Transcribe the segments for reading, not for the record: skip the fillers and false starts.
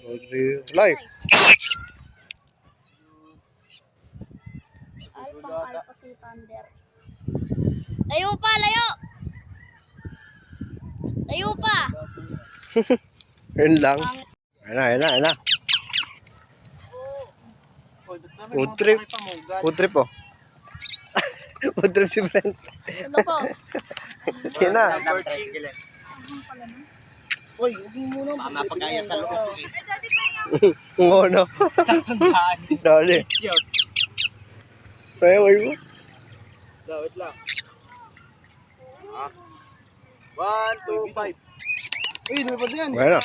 Live. Ay, pang-alpa si Thunder. Layo pa, layo! Layo pa! Yun lang. Ayun na. Food trip. Food trip po. Food trip si Brent. Ano po? Yun na. Uy, huwag mo muna. Baka mapagkaya sa loob. Kung ano. Dali. Kaya mo. Wait lang. 1, 2, 5. Uy, lumipad na yan. Bueno.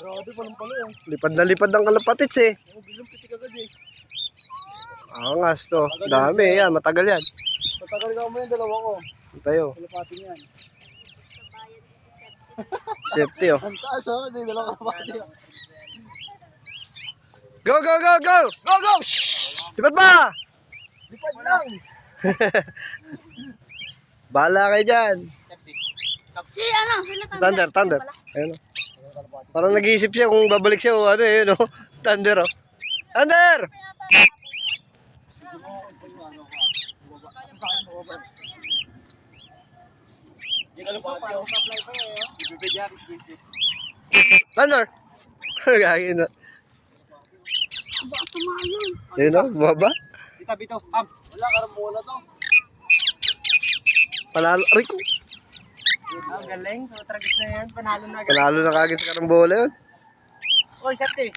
Grabe, palang-palo eh. Lipad na lipad ng kalapatits eh. Bilang pitik agad eh. Angas to. Dami yan. Matagal yan. Patagal ka mo yung dalawa ko. Tayo. Kalapatin yan. Safety oh. Ang taas oh, hindi dalawa kalapati. Go! Go! Lipad pa! Lipad lang! Bahala kayo dyan. Si ano? Sila Thunder. Ayun oh. Parang nag-iisip siya kung babalik siya o ano eh, no? Thunder oh. Thunder! Thunder! Gagawin na. Baka tumayon. Ayun oh, baba. Itabi to. Wala, karambola to. Panalo. Aray ko. Ang galing. Tragis na yan. Panalo na agad. Panalo na kagad sa karambola yun. Oy, safety.